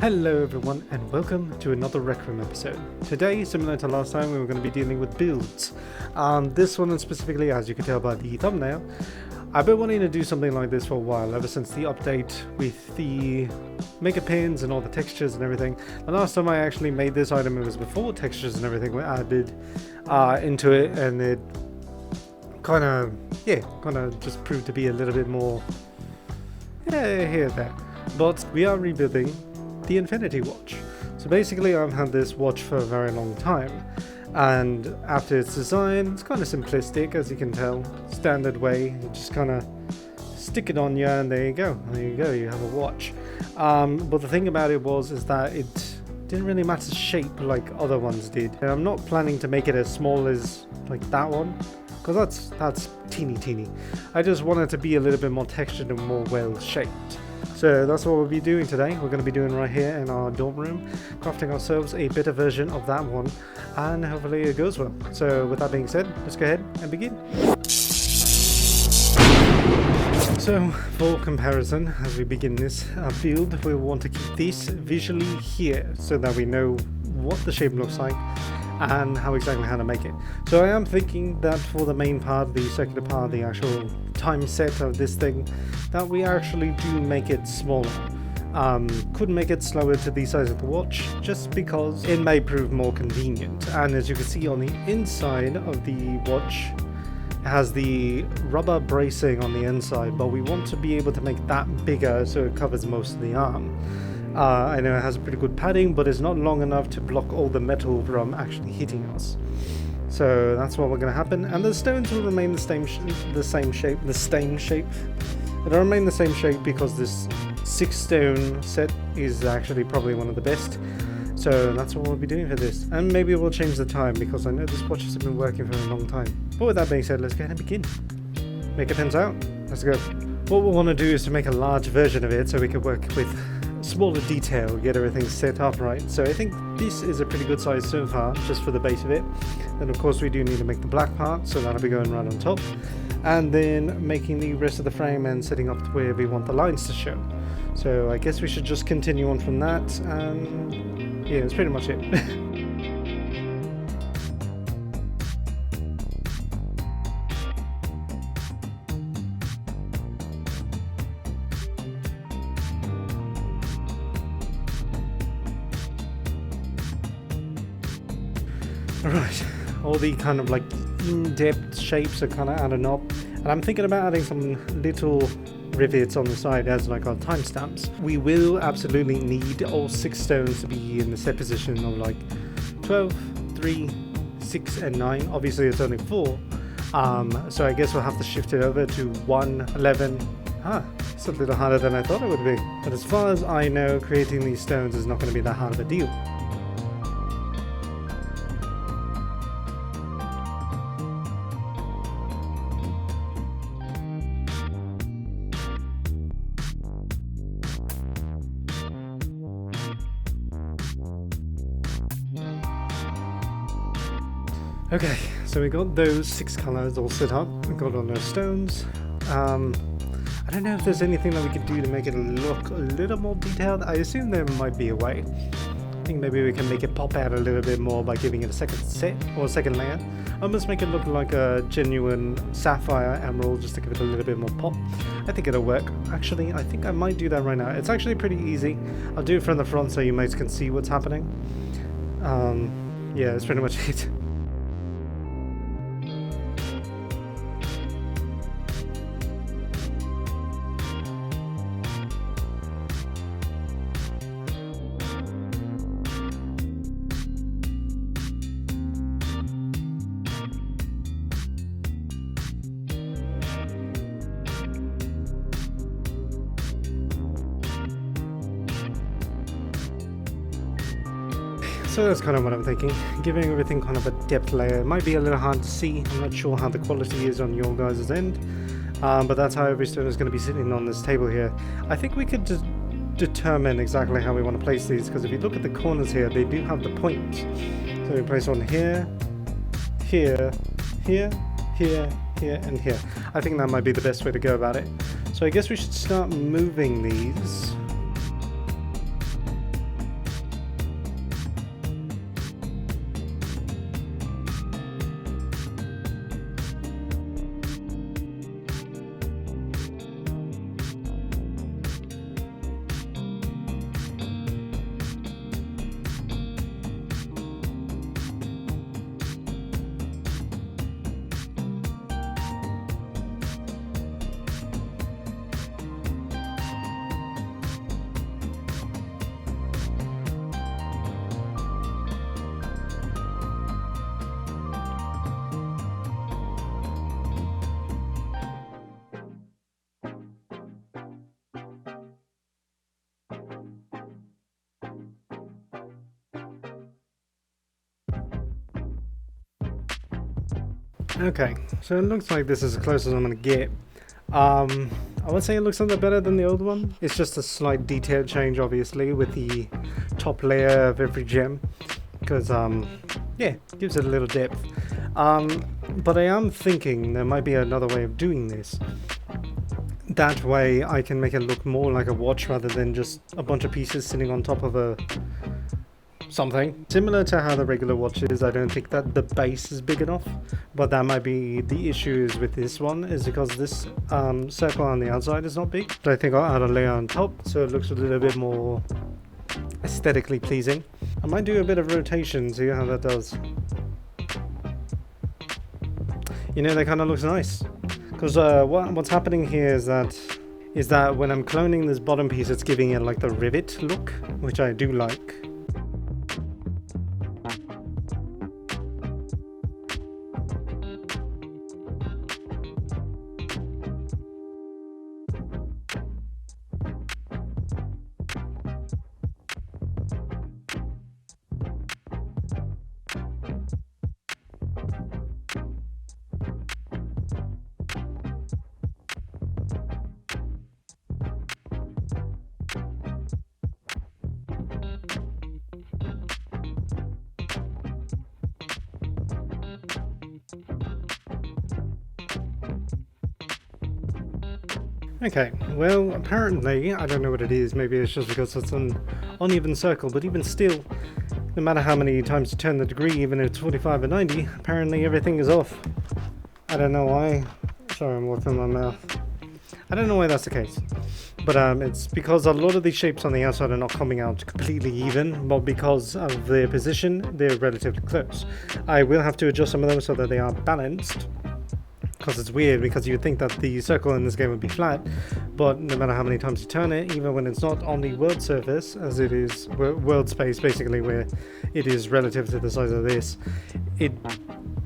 Hello everyone and welcome to another Rec Room episode. Today, similar to last time, we were going to be dealing with builds. This one specifically, as you can tell by the thumbnail, I've been wanting to do something like this for a while, ever since the update with the mega pins and all the textures and everything. The last time I actually made this item, it was before textures and everything were added into it, and it kind of just proved to be a little bit more here and there. But we are rebuilding the Infinity Watch. So basically I've had this watch for a very long time, and after its design, it's kind of simplistic, as you can tell. Standard way, you just kind of stick it on you and there you go, you have a watch. But the thing about it is that it didn't really matter shape like other ones did. And I'm not planning to make it as small as like that one, because that's teeny. I just want it to be a little bit more textured and more well shaped. So that's what we'll be doing today. We're going to be doing right here in our dorm room, crafting ourselves a better version of that one, and hopefully it goes well. So with that being said, let's go ahead and begin. So for comparison, as we begin this build, we want to keep this visually here so that we know what the shape looks like and how to make it. So I am thinking that for the main part, the circular part, the actual time set of this thing, that we actually do make it smaller. Could make it slower to the size of the watch, just because it may prove more convenient. And as you can see on the inside of the watch, it has the rubber bracing on the inside, but we want to be able to make that bigger so it covers most of the arm. I know it has a pretty good padding, but it's not long enough to block all the metal from actually hitting us. So that's what we're going to happen, and the stones will remain the same shape. It'll remain the same shape because this 6-stone set is actually probably one of the best. So that's what we'll be doing for this, and maybe we'll change the time because I know this watch has been working for a long time. But with that being said, let's go ahead and begin. Make it pins out. Let's go. What we'll want to do is to make a large version of it so we can work with smaller detail, get everything set up right. So I think this is a pretty good size so far, just for the base of it. Then of course we do need to make the black part, so that'll be going right on top, and then making the rest of the frame and setting up where we want the lines to show. So I guess we should just continue on from that, and yeah, that's pretty much it. Alright, all the kind of like in-depth shapes are kind of adding up, and I'm thinking about adding some little rivets on the side as like our timestamps. We will absolutely need all 6 stones to be in the set position of like 12, 3, 6 and 9. Obviously it's only 4, so I guess we'll have to shift it over to 1, 11. It's a little harder than I thought it would be, but as far as I know, creating these stones is not going to be that hard of a deal. Okay, so we got those 6 colors all set up. We got all those stones. I don't know if there's anything that we could do to make it look a little more detailed. I assume there might be a way. I think maybe we can make it pop out a little bit more by giving it a second set or a second layer. Almost make it look like a genuine sapphire emerald, just to give it a little bit more pop. I think it'll work. Actually, I think I might do that right now. It's actually pretty easy. I'll do it from the front so you guys can see what's happening. Yeah, that's pretty much it. So that's kind of what I'm thinking, giving everything kind of a depth layer. It might be a little hard to see, I'm not sure how the quality is on your guys' end, but that's how every stone is going to be sitting on this table here. I think we could determine exactly how we want to place these, because if you look at the corners here, they do have the point. So we place one here, here, here, here, and here. I think that might be the best way to go about it. So I guess we should start moving these. Okay, so it looks like this is as close as I'm gonna get. I would say it looks a little better than the old one. It's just a slight detail change, obviously, with the top layer of every gem, because yeah, gives it a little depth. But I am thinking there might be another way of doing this. That way I can make it look more like a watch rather than just a bunch of pieces sitting on top of a something. Similar to how the regular watch is, I don't think that the base is big enough, but that might be the issues with this one, is because this circle on the outside is not big. So I think I'll add a layer on top so it looks a little bit more aesthetically pleasing. I might do a bit of rotation, see how that does. You know, that kind of looks nice. Because what's happening here is that when I'm cloning this bottom piece, it's giving it like the rivet look, which I do like. Okay, well, apparently, I don't know what it is, maybe it's just because it's an uneven circle, but even still, no matter how many times you turn the degree, even if it's 45 or 90, apparently everything is off. I don't know why. Sorry, I'm working my mouth. I don't know why that's the case, but it's because a lot of these shapes on the outside are not coming out completely even, but because of their position, they're relatively close. I will have to adjust some of them so that they are balanced. Because it's weird, because you'd think that the circle in this game would be flat, but no matter how many times you turn it, even when it's not on the world surface, as it is world space basically, where it is relative to the size of this, it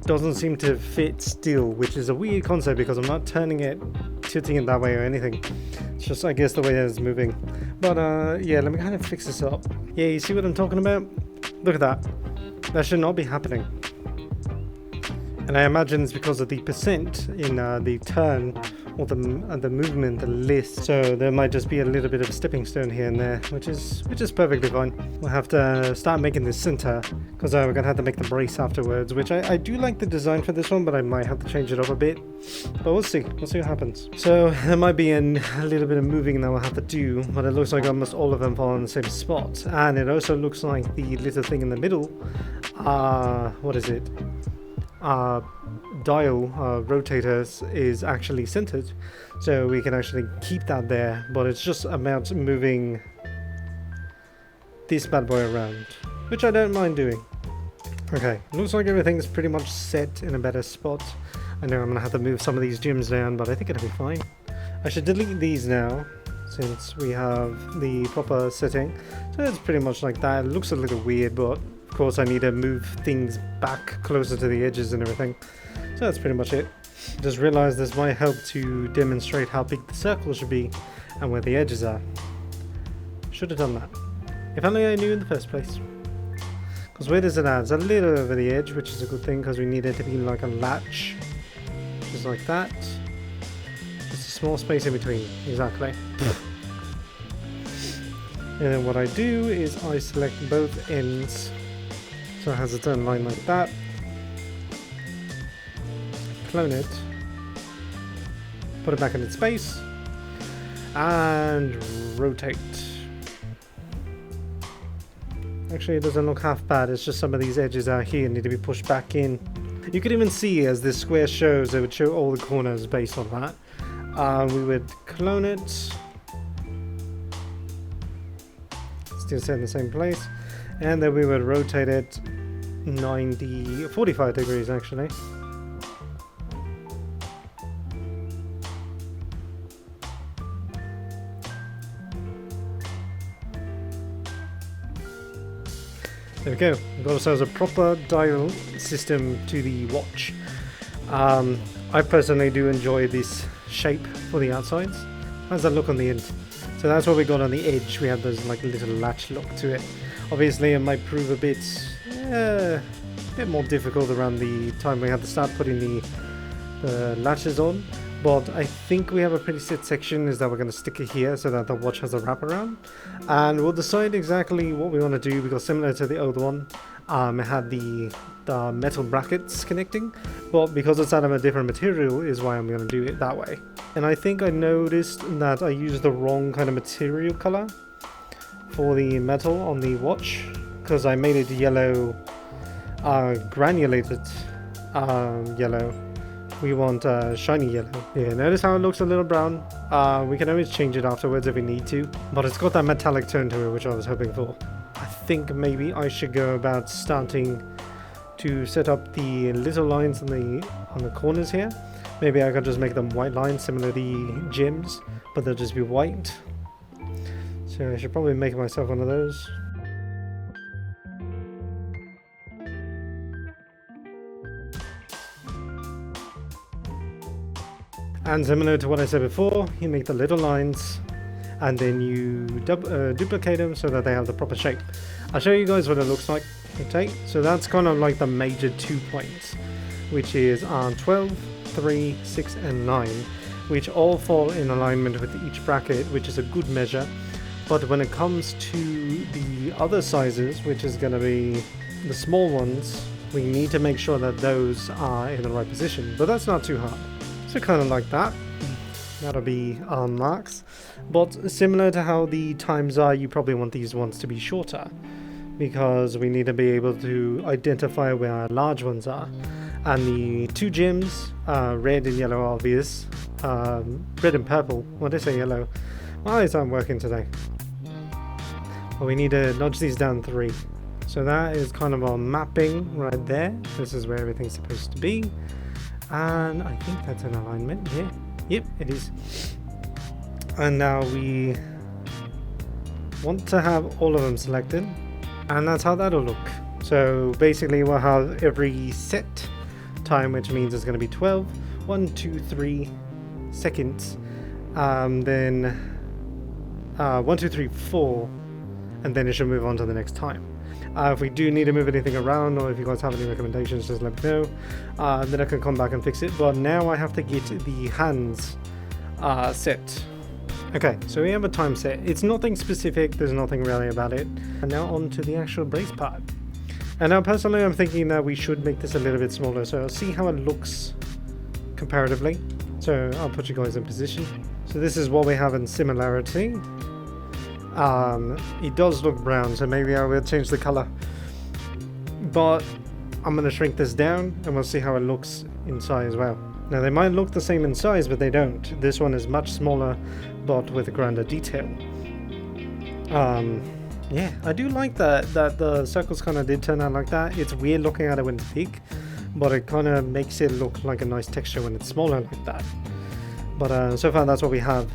doesn't seem to fit still, which is a weird concept because I'm not turning it, tilting it that way or anything. It's just, I guess, the way that it's moving. But yeah, let me kind of fix this up. Yeah, you see what I'm talking about? Look at that. That should not be happening. And I imagine it's because of the percent in the turn or the movement, the list. So there might just be a little bit of a stepping stone here and there, which is perfectly fine. We'll have to start making this center because we're gonna have to make the brace afterwards. Which I do like the design for this one, but I might have to change it up a bit. But we'll see. We'll see what happens. So there might be a little bit of moving that we'll have to do, but it looks like almost all of them fall in the same spot. And it also looks like the little thing in the middle. What is it? Dial rotators is actually centered, so we can actually keep that there, but it's just about moving this bad boy around, which I don't mind doing. Okay, looks like everything's pretty much set in a better spot. I know I'm gonna have to move some of these gems down, but I think it'll be fine. I should delete these now since we have the proper setting, so it's pretty much like that. It looks a little weird, but of course I need to move things back closer to the edges and everything. So that's pretty much it. Just realized this might help to demonstrate how big the circle should be and where the edges are. Should have done that. If only I knew in the first place. Because where does it add? It's a little over the edge, which is a good thing because we need it to be like a latch. Just like that. Just a small space in between. Exactly. And then what I do is I select both ends. So it has its own line like that. Clone it. Put it back in its space. And rotate. Actually, it doesn't look half bad. It's just some of these edges out here need to be pushed back in. You could even see as this square shows, it would show all the corners based on that. We would clone it. Still set in the same place. And then we would rotate it 45 degrees actually. There we go. We've got ourselves a proper dial system to the watch. I personally do enjoy this shape for the outsides. How's that look on the end? So that's what we got on the edge. We have those like little latch look to it. Obviously it might prove a bit more difficult around the time we have to start putting the latches on, but I think we have a pretty set section is that we're going to stick it here so that the watch has a wraparound, and we'll decide exactly what we want to do, because similar to the old one, it had the metal brackets connecting, but because it's out of a different material is why I'm going to do it that way. And I think I noticed that I used the wrong kind of material color for the metal on the watch, because I made it yellow, granulated yellow. We want shiny yellow. Yeah, notice how it looks a little brown. We can always change it afterwards if we need to, but it's got that metallic tone to it, which I was hoping for. I think maybe I should go about starting to set up the little lines on the corners here. Maybe I could just make them white lines similar to the gems, but they'll just be white. So I should probably make myself one of those. And similar to what I said before, you make the little lines and then you duplicate them so that they have the proper shape. I'll show you guys what it looks like. Okay, so that's kind of like the major 2 points, which is 12, 3, 6 and 9, which all fall in alignment with each bracket, which is a good measure. But when it comes to the other sizes, which is going to be the small ones, we need to make sure that those are in the right position, but that's not too hard. So kind of like that. That'll be our marks. But similar to how the times are, you probably want these ones to be shorter, because we need to be able to identify where our large ones are. And the 2 gems, red and yellow, are obvious. Red and purple. What did I say? Yellow. My eyes aren't working today. But we need to nudge these down 3. So that is kind of our mapping right there. This is where everything's supposed to be. And I think that's in alignment. Yeah. Yep, it is. And now we want to have all of them selected. And that's how that'll look. So basically we'll have every set time, which means it's going to be 12, 1, 2, 3 seconds. Then 1, 2, 3, 4. And then it should move on to the next time. If we do need to move anything around, or if you guys have any recommendations, just let me know. Then I can come back and fix it. But now I have to get the hands set. Okay, so we have a time set. It's nothing specific, there's nothing really about it. And now on to the actual brace part. And now personally I'm thinking that we should make this a little bit smaller, so I'll see how it looks comparatively. So I'll put you guys in position. So this is what we have in similarity. It does look brown, so maybe I will change the color, but I'm going to shrink this down and we'll see how it looks inside as well. Now they might look the same in size, but they don't. This one is much smaller but with a grander detail. Yeah, I do like that the circles kind of did turn out like that. It's weird looking at it when it's big, but it kind of makes it look like a nice texture when it's smaller like that. But so far that's what we have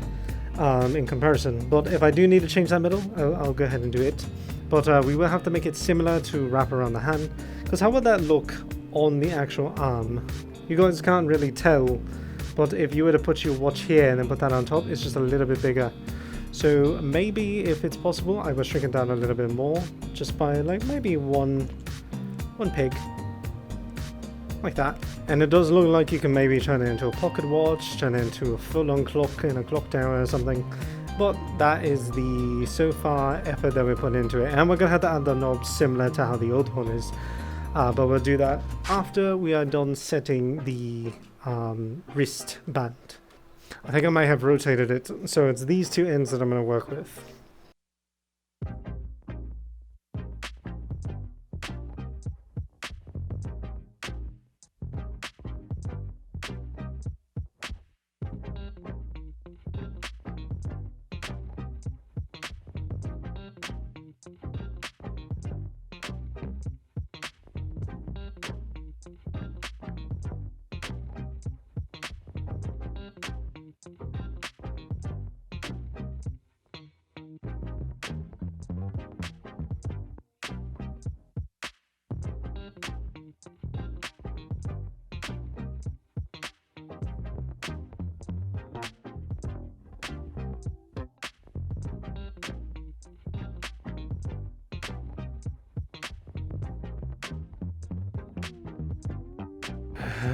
in comparison. But if I do need to change that middle, I'll go ahead and do it. But we will have to make it similar to wrap around the hand, because how would that look on the actual arm? You guys can't really tell, but if you were to put your watch here and then put that on top, it's just a little bit bigger. So maybe if it's possible, I will shrink it down a little bit more, just by like maybe one peg, like that. And it does look like you can maybe turn it into a pocket watch, turn it into a full-on clock in a clock tower or something. But that is the so far effort that we put into it, and we're gonna have to add the knobs similar to how the old one is. But we'll do that after we are done setting the wristband. I think I might have rotated it, so it's these two ends that I'm going to work with.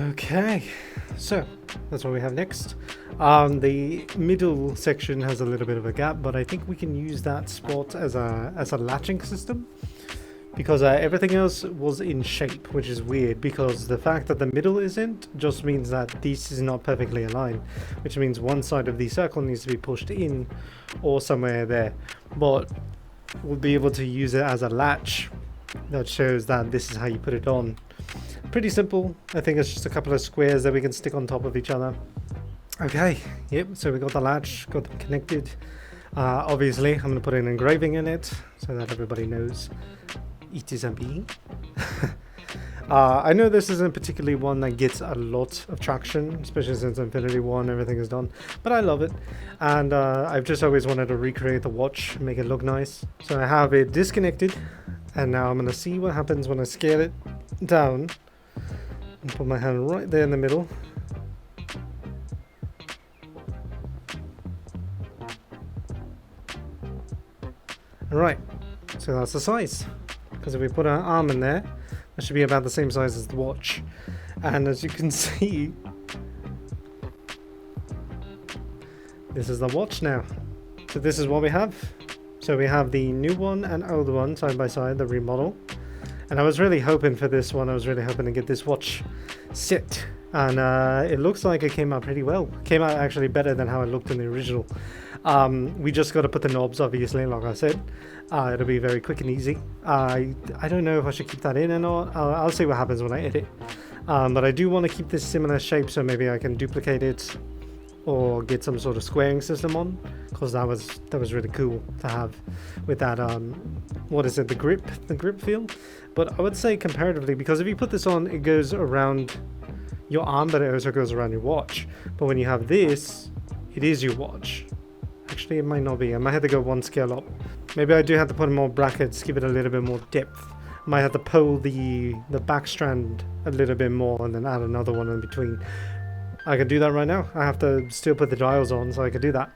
Okay, so that's what we have next. The middle section has a little bit of a gap, but I think we can use that spot as a latching system, because everything else was in shape, which is weird, because the fact that the middle isn't just means that this is not perfectly aligned, which means one side of the circle needs to be pushed in or somewhere there. But we'll be able to use it as a latch that shows that this is how you put it on. Pretty simple. I think it's just a couple of squares that we can stick on top of each other. Okay, yep, so we got the latch, got them connected. Obviously, I'm going to put an engraving in it so that everybody knows it is a me. I know this isn't particularly one that gets a lot of traction, especially since Infinity War and everything is done, but I love it. And I've just always wanted to recreate the watch, make it look nice. So I have it disconnected, and now I'm going to see what happens when I scale it down and put my hand right there in the middle. Alright, so that's the size. Because if we put our arm in there, that should be about the same size as the watch. And as you can see, this is the watch now. So this is what we have. So we have the new one and old one side by side, the remodel. And I was really hoping for this one. I was really hoping to get this watch set. And it looks like it came out pretty well. Came out actually better than how it looked in the original. We just got to put the knobs, obviously, like I said. It'll be very quick and easy. I don't know if I should keep that in or not. I'll see what happens when I edit. But I do want to keep this similar shape, so maybe I can duplicate it or get some sort of squaring system on, because that was really cool to have with that what is it, the grip feel. But I would say comparatively, because if you put this on, it goes around your arm, but it also goes around your watch. But when you have this, it is your watch. Actually, it might not be. I might have to go one scale up. Maybe I do have to put more brackets, give it a little bit more depth. I might have to pull the back strand a little bit more and then add another one in between. I can do that right now. I have to still put the dials on, so I can do that.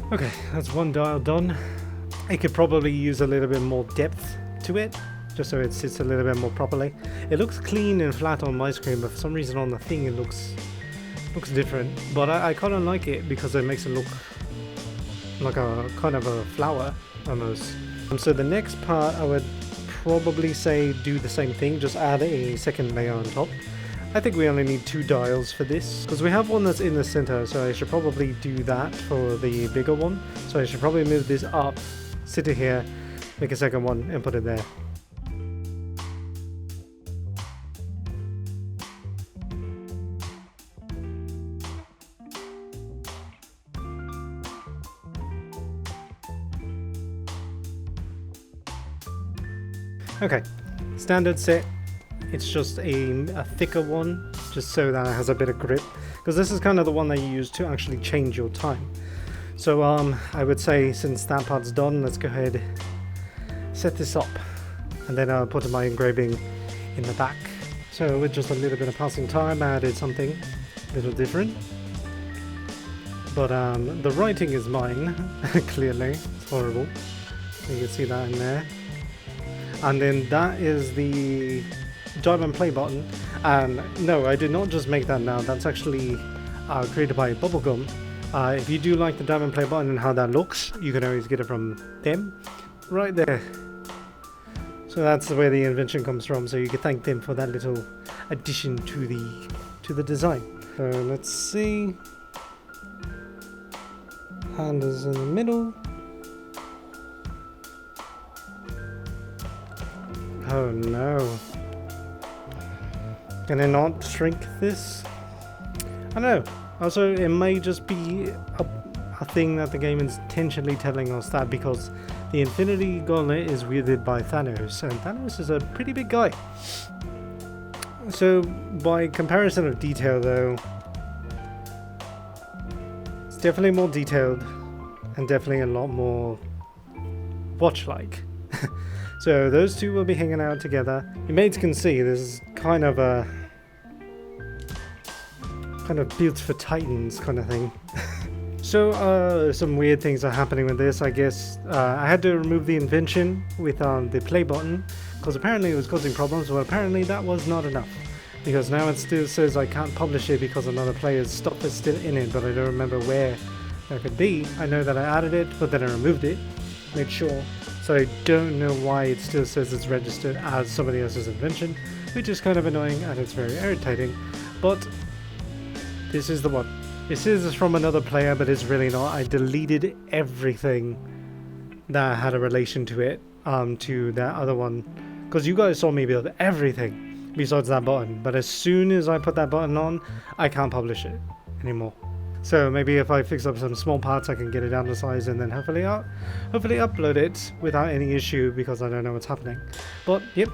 Okay, that's one dial done. I could probably use a little bit more depth to it, just so it sits a little bit more properly. It looks clean and flat on my screen, but for some reason on the thing it looks different. But I kind of like it because it makes it look like a kind of a flower almost. So the next part I would probably say do the same thing, just add a second layer on top. I think we only need 2 dials for this, because we have one that's in the center, so I should probably do that for the bigger one. So I should probably move this up, sit it here, make a second one, and put it there. Okay, standard set. It's just a thicker one, just so that it has a bit of grip, because this is kind of the one that you use to actually change your time. So I would say, since that part's done, let's go ahead, set this up, and then I'll put my engraving in the back. So with just a little bit of passing time, I added something a little different. But the writing is mine, clearly. It's horrible. You can see that in there. And then that is the diamond play button. And no, I did not just make that now. That's actually created by Bubblegum. If you do like the diamond play button and how that looks, you can always get it from them. Right there. So that's where the invention comes from. So you can thank them for that little addition to the design. So let's see. Hand is in the middle. Oh no. Can I not shrink this? I don't know. Also, it may just be a thing that the game is intentionally telling us that, because the Infinity Gauntlet is wielded by Thanos, and Thanos is a pretty big guy. So, by comparison of detail though, it's definitely more detailed, and definitely a lot more watch-like. So those two will be hanging out together. You mates can see this is kind of built for Titans kind of thing. So some weird things are happening with this, I guess. I had to remove the invention with the play button because apparently it was causing problems, but apparently that was not enough. Because now it still says I can't publish it because another player's stuff is still in it, but I don't remember where that could be. I know that I added it, but then I removed it, made sure. So I don't know why it still says it's registered as somebody else's invention, which is kind of annoying and it's very irritating. But this is the one. This is from another player, but it's really not. I deleted everything that had a relation to it, to that other one, because you guys saw me build everything besides that button. But as soon as I put that button on, I can't publish it anymore. So maybe if I fix up some small parts, I can get it down to size and then hopefully upload it without any issue, because I don't know what's happening. But yep,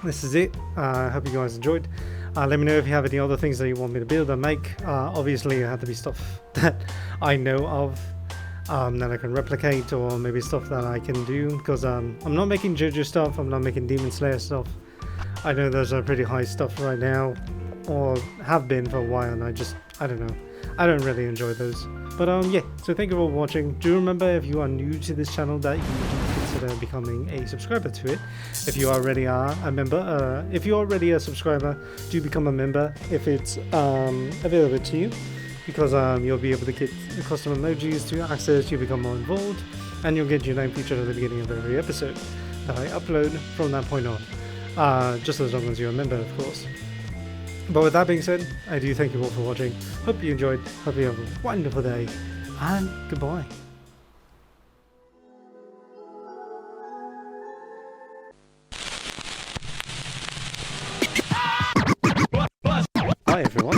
this is it. I hope you guys enjoyed. Let me know if you have any other things that you want me to build and make. Obviously it had to be stuff that I know of, that I can replicate, or maybe stuff that I can do, because I'm not making JoJo stuff, I'm not making Demon Slayer stuff. I know those are pretty high stuff right now, or have been for a while, and I don't know. I don't really enjoy those. But yeah, so thank you for watching. Do remember, if you are new to this channel, that you do consider becoming a subscriber to it. If you already are a member, if you're already a subscriber, do become a member if it's available to you, because you'll be able to get custom emojis to access, you become more involved, and you'll get your name featured at the beginning of every episode that I upload from that point on. Just as long as you're a member, of course. But with that being said, I do thank you all for watching. Hope you enjoyed. Hope you have a wonderful day. And goodbye. Hi everyone.